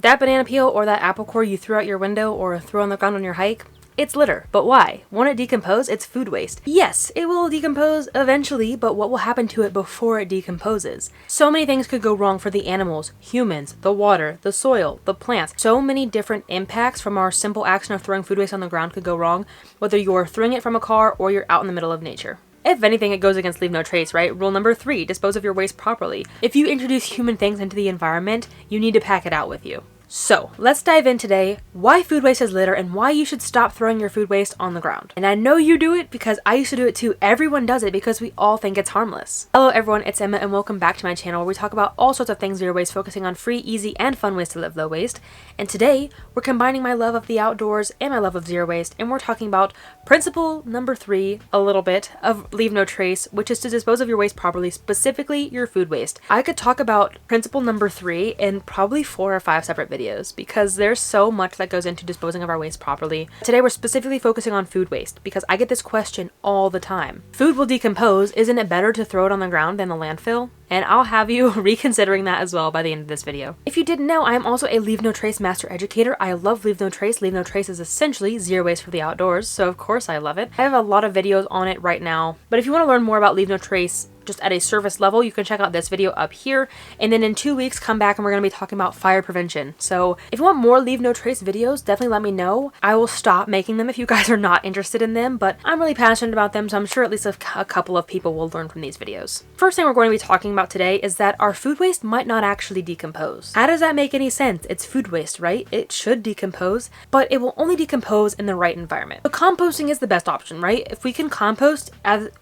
That banana peel or that apple core you threw out your window or threw on the ground on your hike, it's litter. But why? Won't it decompose? It's food waste. Yes, it will decompose eventually, but what will happen to it before it decomposes? So many things could go wrong for the animals, humans, the water, the soil, the plants. So many different impacts from our simple action of throwing food waste on the ground could go wrong, whether you're throwing it from a car or you're out in the middle of nature. If anything, it goes against leave no trace, right? Rule number 3, dispose of your waste properly. If you introduce human things into the environment, you need to pack it out with you. So, let's dive in today, why food waste is litter and why you should stop throwing your food waste on the ground. And I know you do it because I used to do it too. Everyone does it because we all think it's harmless. Hello everyone, it's Emma and welcome back to my channel where we talk about all sorts of things zero waste, focusing on free, easy, and fun ways to live low waste. And today, we're combining my love of the outdoors and my love of zero waste, and we're talking about principle number 3, a little bit, of leave no trace, which is to dispose of your waste properly, specifically your food waste. I could talk about principle number 3 in probably 4 or 5 separate videos because there's so much that goes into disposing of our waste properly. Today we're specifically focusing on food waste because I get this question all the time. Food will decompose, isn't it better to throw it on the ground than the landfill? And I'll have you reconsidering that as well by the end of this video. If you didn't know, I am also a Leave No Trace Master Educator. I love Leave No Trace. Leave No Trace is essentially zero waste for the outdoors, so of course I love it. I have a lot of videos on it right now, but if you want to learn more about Leave No Trace just at a surface level, you can check out this video up here, and then in 2 weeks come back and we're going to be talking about fire prevention. So if you want more Leave No Trace videos, definitely let me know. I will stop making them if you guys are not interested in them, but I'm really passionate about them, so I'm sure at least a couple of people will learn from these videos. First thing we're going to be talking about today is that our food waste might not actually decompose. How does that make any sense? It's food waste, right? It should decompose, but it will only decompose in the right environment. But composting is the best option, right? If we can compost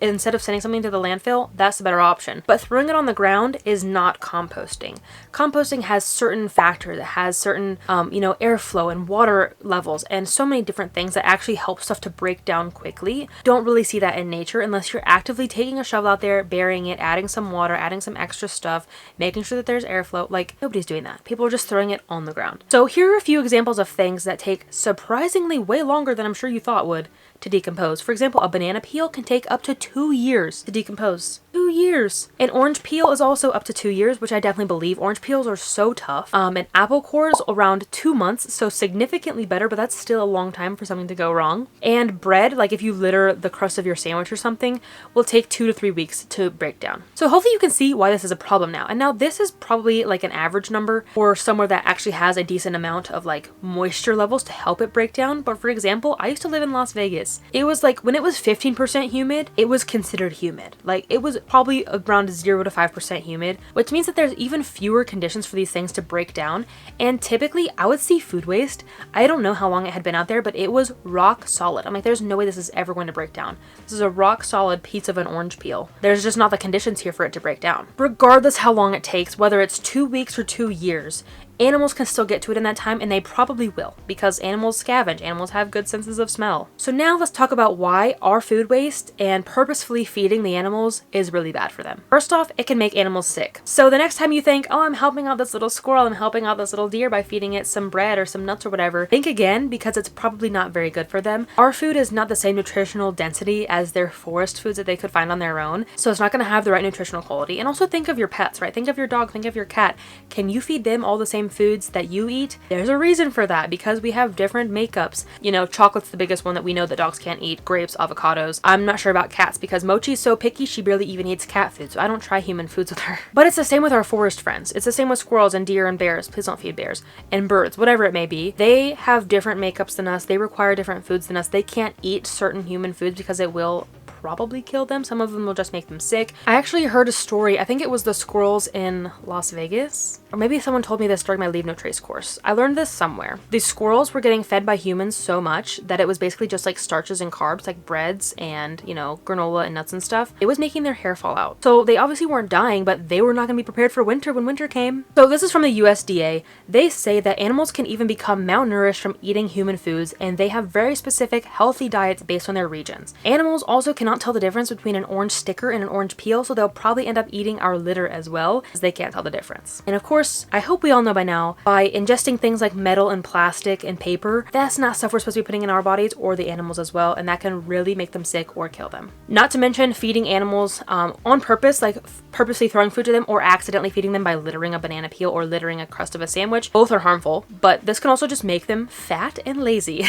instead of sending something to the landfill, that's the better option. But throwing it on the ground is not composting. Composting has certain factors. It has certain, airflow and water levels and so many different things that actually help stuff to break down quickly. Don't really see that in nature unless you're actively taking a shovel out there, burying it, adding some water, adding some extra stuff, making sure that there's airflow. Like, nobody's doing that. People are just throwing it on the ground. So here are a few examples of things that take surprisingly way longer than I'm sure you thought would to decompose. For example, a banana peel can take up to 2 years to decompose. 2 years. An orange peel is also up to 2 years, which I definitely believe. Orange peels are so tough. An apple core is around 2 months, so significantly better, but that's still a long time for something to go wrong. And bread, like if you litter the crust of your sandwich or something, will take 2 to 3 weeks to break down. So hopefully you can see why this is a problem now. And now this is probably like an average number or somewhere that actually has a decent amount of like moisture levels to help it break down. But for example, I used to live in Las Vegas. It was like when it was 15% humid, it was considered humid. Like it was probably around 0 to 5% humid, which means that there's even fewer conditions for these things to break down. And typically I would see food waste. I don't know how long it had been out there, but it was rock solid. I'm like, there's no way this is ever going to break down. This is a rock solid piece of an orange peel. There's just not the conditions here for it to break down. Regardless how long it takes, whether it's 2 weeks or 2 years, animals can still get to it in that time, and they probably will because animals scavenge. Animals have good senses of smell. So now let's talk about why our food waste and purposefully feeding the animals is really bad for them. First off, it can make animals sick. So the next time you think, oh, I'm helping out this little squirrel, I'm helping out this little deer by feeding it some bread or some nuts or whatever, think again because it's probably not very good for them. Our food is not the same nutritional density as their forest foods that they could find on their own, so it's not going to have the right nutritional quality. And also think of your pets, right? Think of your dog, think of your cat. Can you feed them all the same foods that you eat? There's a reason for that because we have different makeups. You know, chocolate's the biggest one that we know that dogs can't eat, grapes, avocados. I'm not sure about cats because Mochi's so picky she barely even eats cat food, so I don't try human foods with her. But it's the same with our forest friends. It's the same with squirrels and deer and bears. Please don't feed bears. And birds, whatever it may be. They have different makeups than us. They require different foods than us. They can't eat certain human foods because it will probably kill them. Some of them will just make them sick. I actually heard a story, I think it was the squirrels in Las Vegas, or maybe someone told me this during my Leave No Trace course. I learned this somewhere. These squirrels were getting fed by humans so much that it was basically just like starches and carbs, like breads and, granola and nuts and stuff. It was making their hair fall out. So they obviously weren't dying, but they were not going to be prepared for winter when winter came. So this is from the USDA. They say that animals can even become malnourished from eating human foods, and they have very specific healthy diets based on their regions. Animals also cannot cannot tell the difference between an orange sticker and an orange peel, so they'll probably end up eating our litter as well, as they can't tell the difference. And of course, I hope we all know by now, by ingesting things like metal and plastic and paper, that's not stuff we're supposed to be putting in our bodies or the animals as well, and that can really make them sick or kill them. Not to mention feeding animals on purpose, like purposely throwing food to them or accidentally feeding them by littering a banana peel or littering a crust of a sandwich. Both are harmful, but this can also just make them fat and lazy.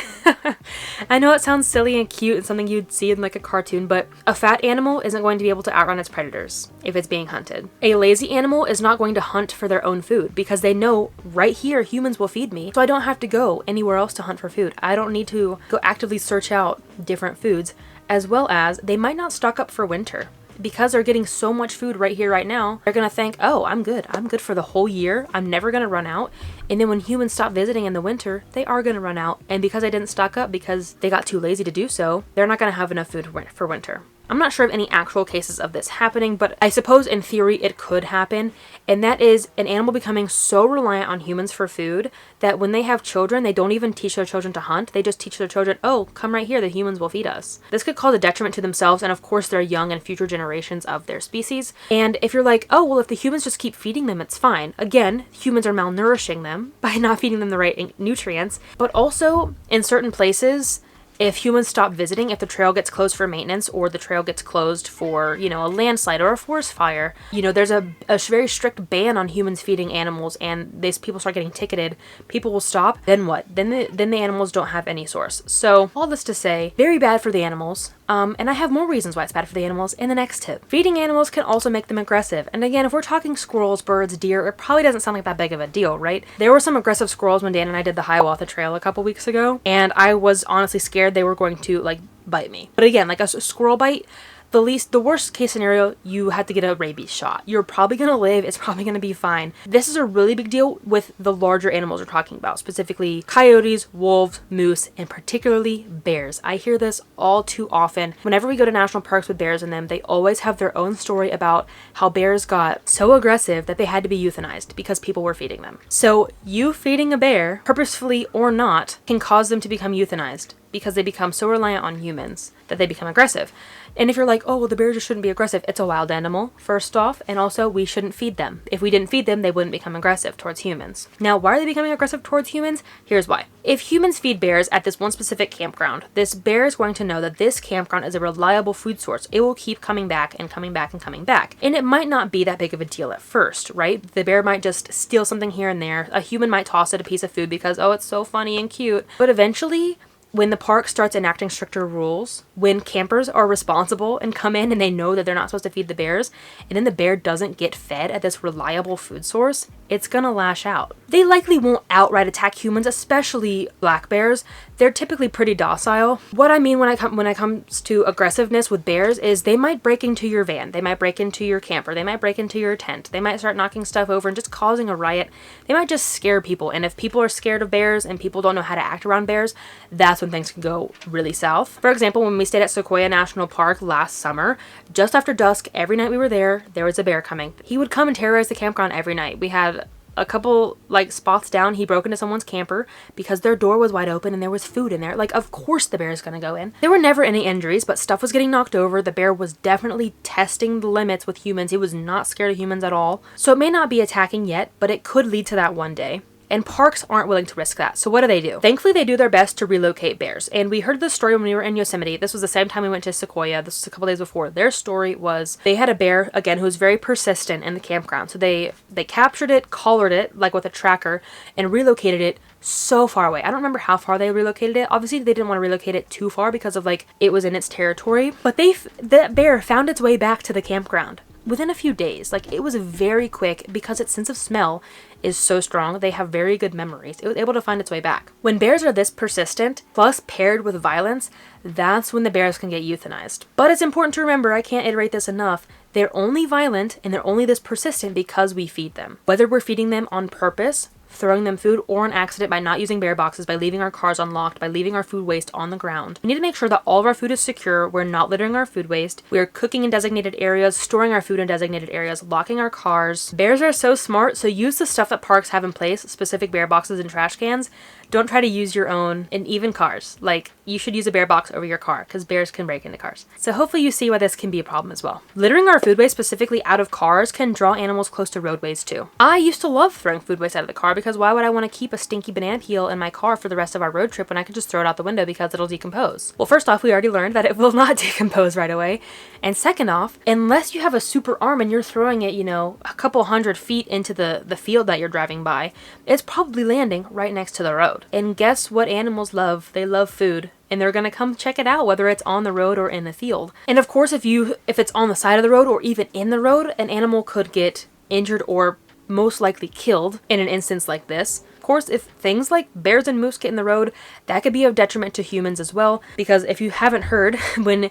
I know it sounds silly and cute and something you'd see in like a cartoon, but a fat animal isn't going to be able to outrun its predators if it's being hunted. A lazy animal is not going to hunt for their own food because they know right here humans will feed me, so I don't have to go anywhere else to hunt for food. I don't need to go actively search out different foods, as well as they might not stock up for winter. Because they're getting so much food right here, right now, they're gonna think, oh, I'm good for the whole year. I'm never gonna run out. And then when humans stop visiting in the winter, they are gonna run out. And because they didn't stock up because they got too lazy to do so, they're not gonna have enough food for winter. I'm not sure of any actual cases of this happening, but I suppose in theory it could happen, and that is an animal becoming so reliant on humans for food that when they have children, they don't even teach their children to hunt. They just teach their children, oh, come right here, the humans will feed us. This could cause a detriment to themselves and of course their young and future generations of their species. And if you're like, oh, well, if the humans just keep feeding them, it's fine. Again, humans are malnourishing them by not feeding them the right nutrients, but also in certain places, if humans stop visiting, if the trail gets closed for maintenance or the trail gets closed for, a landslide or a forest fire, there's a very strict ban on humans feeding animals and these people start getting ticketed, people will stop, then what? Then the animals don't have any source. So all this to say, very bad for the animals. And I have more reasons why it's bad for the animals in the next tip. Feeding animals can also make them aggressive. And again, if we're talking squirrels, birds, deer, it probably doesn't sound like that big of a deal, right? There were some aggressive squirrels when Dan and I did the Hiawatha Trail a couple weeks ago, and I was honestly scared they were going to bite me. But again, like a squirrel bite, the worst case scenario, you had to get a rabies shot. You're probably going to live. It's probably going to be fine. This is a really big deal with the larger animals we're talking about, specifically coyotes, wolves, moose, and particularly bears. I hear this all too often. Whenever we go to national parks with bears in them, they always have their own story about how bears got so aggressive that they had to be euthanized because people were feeding them. So you feeding a bear, purposefully or not, can cause them to become euthanized because they become so reliant on humans that they become aggressive. And if you're like, oh, well, the bear just shouldn't be aggressive. It's a wild animal, first off, and also we shouldn't feed them. If we didn't feed them, they wouldn't become aggressive towards humans. Now, why are they becoming aggressive towards humans? Here's why. If humans feed bears at this one specific campground, this bear is going to know that this campground is a reliable food source. It will keep coming back and coming back and coming back. And it might not be that big of a deal at first, right? The bear might just steal something here and there. A human might toss it a piece of food because, oh, it's so funny and cute. But eventually, when the park starts enacting stricter rules, when campers are responsible and come in and they know that they're not supposed to feed the bears, and then the bear doesn't get fed at this reliable food source, it's gonna lash out. They likely won't outright attack humans, especially black bears. They're typically pretty docile. What I mean when it comes to aggressiveness with bears is they might break into your van, they might break into your camper, they might break into your tent, they might start knocking stuff over and just causing a riot. They might just scare people, and if people are scared of bears and people don't know how to act around bears, that's when things can go really south. For example, when we stayed at Sequoia National Park last summer, just after dusk, every night we were there was a bear coming. He would come and terrorize the campground every night. We had a couple spots down, he broke into someone's camper because their door was wide open and there was food in there. Of course the bear is gonna go in. There were never any injuries, but stuff was getting knocked over. The bear was definitely testing the limits with humans. He was not scared of humans at all. So it may not be attacking yet, but it could lead to that one day. And parks aren't willing to risk that. So what do? Thankfully, they do their best to relocate bears. And we heard this story when we were in Yosemite. This was the same time we went to Sequoia. This was a couple days before. Their story was they had a bear, again, who was very persistent in the campground. So they captured it, collared it, with a tracker, and relocated it so far away. I don't remember how far they relocated it. Obviously, they didn't want to relocate it too far because of, it was in its territory. But that bear found its way back to the campground within a few days. It was very quick because its sense of smell is so strong. They have very good memories. It was able to find its way back. When bears are this persistent, plus paired with violence, that's when the bears can get euthanized. But it's important to remember, I can't iterate this enough, they're only violent and they're only this persistent because we feed them. Whether we're feeding them on purpose, throwing them food, or an accident by not using bear boxes, by leaving our cars unlocked, by leaving our food waste on the ground. We need to make sure that all of our food is secure, we're not littering our food waste, we are cooking in designated areas, storing our food in designated areas, locking our cars. Bears are so smart, so use the stuff that parks have in place, specific bear boxes and trash cans. Don't try to use your own, and even cars. Like, you should use a bear box over your car, because bears can break into cars. So hopefully you see why this can be a problem as well. Littering our food waste, specifically out of cars, can draw animals close to roadways too. I used to love throwing food waste out of the car, because why would I want to keep a stinky banana peel in my car for the rest of our road trip when I could just throw it out the window because it'll decompose? Well, first off, we already learned that it will not decompose right away. And second off, unless you have a super arm and you're throwing it, you know, a couple 100 feet into the field that you're driving by, it's probably landing right next to the road. And guess what animals love? They love food. And they're gonna come check it out, whether it's on the road or in the field. And of course, if it's on the side of the road or even in the road, an animal could get injured or most likely killed in an instance like this. Of course, if things like bears and moose get in the road, that could be of detriment to humans as well. Because if you haven't heard, when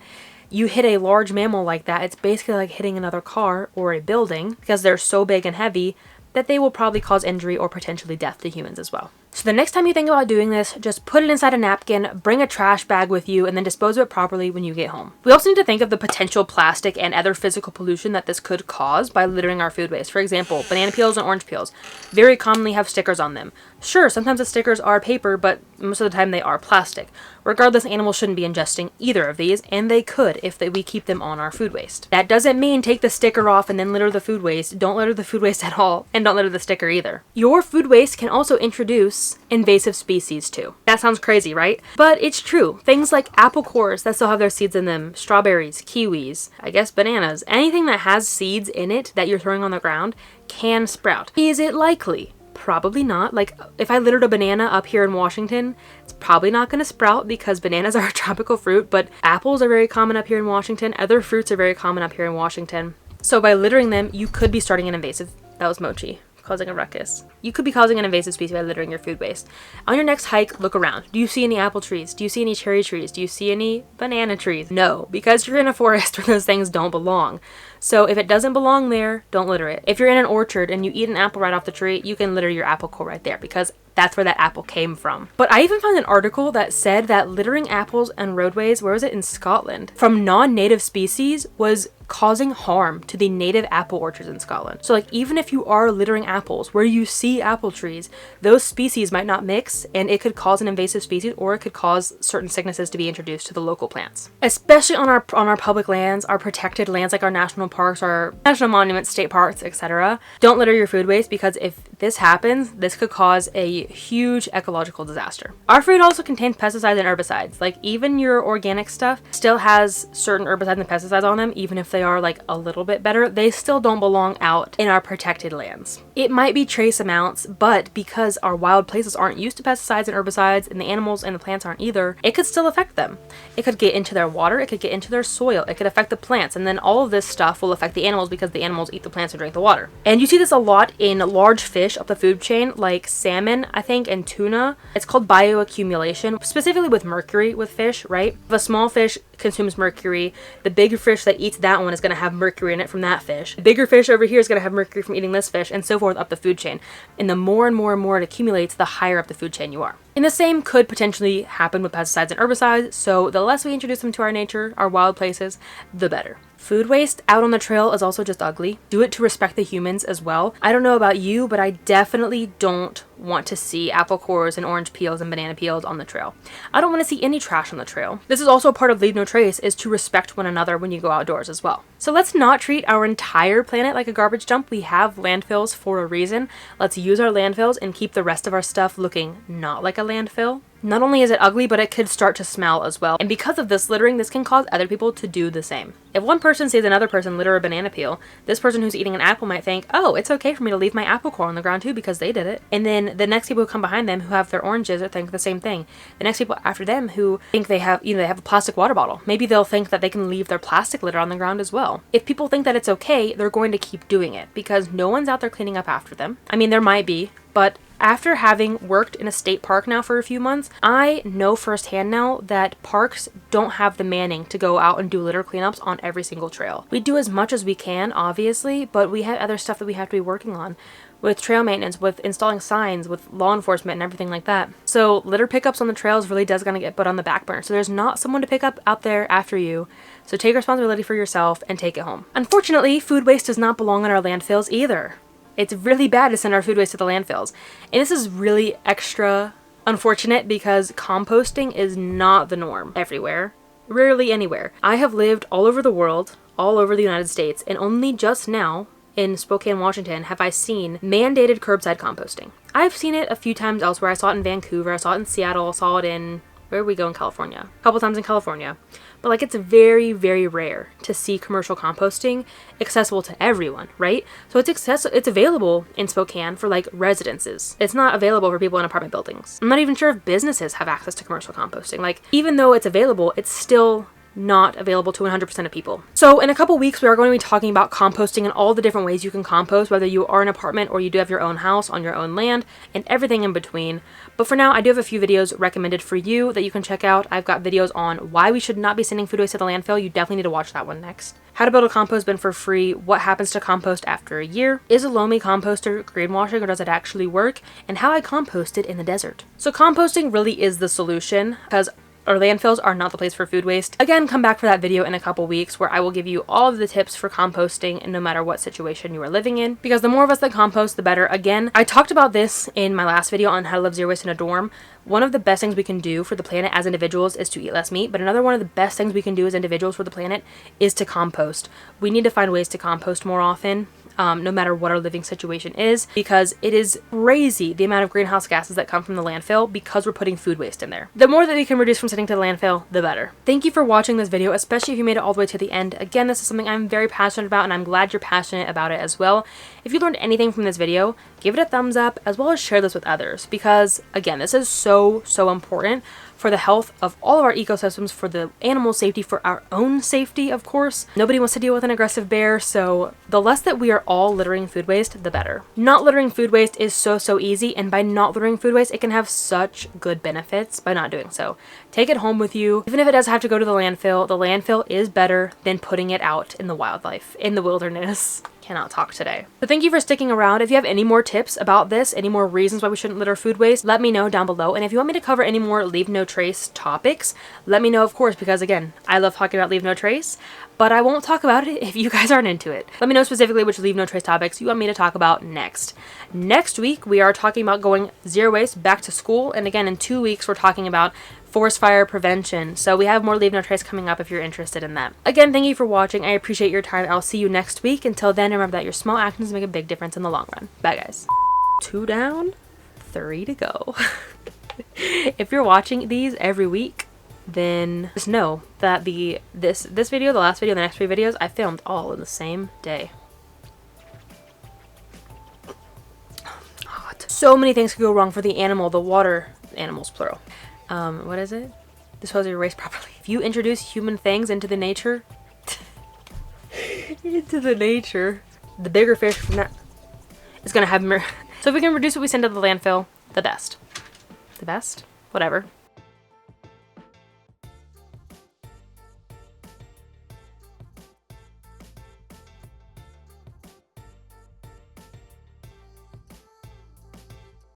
you hit a large mammal like that, it's basically like hitting another car or a building, because they're so big and heavy that they will probably cause injury or potentially death to humans as well. So the next time you think about doing this, just put it inside a napkin, bring a trash bag with you, and then dispose of it properly when you get home. We also need to think of the potential plastic and other physical pollution that this could cause by littering our food waste. For example, banana peels and orange peels very commonly have stickers on them. Sure, sometimes the stickers are paper, but most of the time they are plastic. Regardless, animals shouldn't be ingesting either of these, and they could if we keep them on our food waste. That doesn't mean take the sticker off and then litter the food waste. Don't litter the food waste at all, and don't litter the sticker either. Your food waste can also introduce invasive species too. That sounds crazy, right? But it's true. Things like apple cores that still have their seeds in them, strawberries, kiwis, I guess bananas, anything that has seeds in it that you're throwing on the ground can sprout. Is it likely? Probably not. Like, if I littered a banana up here in Washington, it's probably not going to sprout because bananas are a tropical fruit, but apples are very common up here in Washington. Other fruits are very common up here in Washington. So by littering them, you could be starting an invasive. That was Mochi causing a ruckus. You could be causing an invasive species by littering your food waste. On your next hike, look around. Do you see any apple trees? Do you see any cherry trees? Do you see any banana trees? No, because you're in a forest where those things don't belong. So if it doesn't belong there, don't litter it. If you're in an orchard and you eat an apple right off the tree, you can litter your apple core right there because that's where that apple came from. But I even found an article that said that littering apples and roadways, where was it, in Scotland, from non-native species was causing harm to the native apple orchards in Scotland. So like, even if you are littering apples where you see apple trees, those species might not mix and it could cause an invasive species, or it could cause certain sicknesses to be introduced to the local plants. Especially on our public lands, our protected lands like our national parks, our national monuments, state parks, etc. Don't litter your food waste, because if this happens, this could cause a huge ecological disaster. Our food also contains pesticides and herbicides. Like, even your organic stuff still has certain herbicides and pesticides on them, even if they are like a little bit better, they still don't belong out in our protected lands. It might be trace amounts, but because our wild places aren't used to pesticides and herbicides, and the animals and the plants aren't either, it could still affect them. It could get into their water, it could get into their soil, it could affect the plants, and then all of this stuff will affect the animals because the animals eat the plants and drink the water. And you see this a lot in large fish up the food chain, like salmon, I think, and tuna. It's called bioaccumulation, specifically with mercury with fish, right? If a small fish consumes mercury, the bigger fish that eats that one is going to have mercury in it from that fish. The bigger fish over here is going to have mercury from eating this fish, and so forth up the food chain. And the more and more and more it accumulates, the higher up the food chain you are. And the same could potentially happen with pesticides and herbicides, so the less we introduce them to our nature, our wild places, the better. Food waste out on the trail is also just ugly. Do it to respect the humans as well. I don't know about you, but I definitely don't want to see apple cores and orange peels and banana peels on the trail. I don't want to see any trash on the trail. This is also a part of Leave No Trace, is to respect one another when you go outdoors as well. So let's not treat our entire planet like a garbage dump. We have landfills for a reason. Let's use our landfills and keep the rest of our stuff looking not like a landfill. Not only is it ugly, but it could start to smell as well. And because of this littering, this can cause other people to do the same. If one person sees another person litter a banana peel, this person who's eating an apple might think, oh, it's okay for me to leave my apple core on the ground too because they did it. And then the next people who come behind them who have their oranges or think the same thing. The next people after them who think they have a plastic water bottle. Maybe they'll think that they can leave their plastic litter on the ground as well. If people think that it's okay, they're going to keep doing it because no one's out there cleaning up after them. I mean, there might be, but after having worked in a state park now for a few months, I know firsthand now that parks don't have the manning to go out and do litter cleanups on every single trail. We do as much as we can, obviously, but we have other stuff that we have to be working on. with trail maintenance, with installing signs, with law enforcement and everything like that. So litter pickups on the trails really does gonna get put on the back burner. So there's not someone to pick up out there after you. So take responsibility for yourself and take it home. Unfortunately, food waste does not belong in our landfills either. It's really bad to send our food waste to the landfills. And this is really extra unfortunate because composting is not the norm everywhere, rarely anywhere. I have lived all over the world, all over the United States, and only just now in Spokane, Washington, have I seen mandated curbside composting. I've seen it a few times elsewhere. I saw it in Vancouver, I saw it in Seattle, I saw it in, where did we go in California? A couple times in California. But like, it's very, very rare to see commercial composting accessible to everyone, right? So it's available in Spokane for like residences. It's not available for people in apartment buildings. I'm not even sure if businesses have access to commercial composting. Like, even though it's available, it's still not available to 100% of people. So in a couple weeks, we are going to be talking about composting and all the different ways you can compost, whether you are an apartment or you do have your own house on your own land and everything in between. But for now, I do have a few videos recommended for you that you can check out. I've got videos on why we should not be sending food waste to the landfill. You definitely need to watch that one next. How to build a compost bin for free, what happens to compost after a year, is a loamy composter greenwashing or does it actually work, and how I composted in the desert. So composting really is the solution because our landfills are not the place for food waste. Again, come back for that video in a couple weeks where I will give you all of the tips for composting no matter what situation you are living in, because the more of us that compost, the better. Again, I talked about this in my last video on how to live zero waste in a dorm. One of the best things we can do for the planet as individuals is to eat less meat, but another one of the best things we can do as individuals for the planet is to compost. We need to find ways to compost more often. No matter what our living situation is, because it is crazy the amount of greenhouse gases that come from the landfill because we're putting food waste in there. The more that we can reduce from sending to the landfill, the better. Thank you for watching this video, especially if you made it all the way to the end. Again, this is something I'm very passionate about and I'm glad you're passionate about it as well. If you learned anything from this video, give it a thumbs up as well as share this with others because, again, this is so important for the health of all of our ecosystems, for the animal safety, for our own safety, of course. Nobody wants to deal with an aggressive bear, so the less that we are all littering food waste, the better. Not littering food waste is so easy, and by not littering food waste, it can have such good benefits by not doing so. Take it home with you. Even if it does have to go to the landfill is better than putting it out in the wildlife, in the wilderness. Cannot talk today. So thank you for sticking around. If you have any more tips about this, any more reasons why we shouldn't litter food waste, let me know down below. And if you want me to cover any more leave no trace topics, let me know, of course, because again, I love talking about leave no trace, but I won't talk about it if you guys aren't into it. Let me know specifically which leave no trace topics you want me to talk about next. Next week, we are talking about going zero waste back to school. And again, in 2 weeks, we're talking about forest fire prevention. So we have more leave no trace coming up if you're interested in that. Again, thank you for watching. I appreciate your time. I'll see you next week. Until then, remember that your small actions make a big difference in the long run. Bye, guys. 2 down, 3 to go. If you're watching these every week, then just know that this video, the last video, the next 3 videos, I filmed all in the same day. Hot. So many things could go wrong for the animal, the water animals, plural. What is it? Dispose of your waste properly. If you introduce human things into the nature, the bigger fish from that is gonna have So if we can reduce what we send to the landfill, the best. The best? Whatever.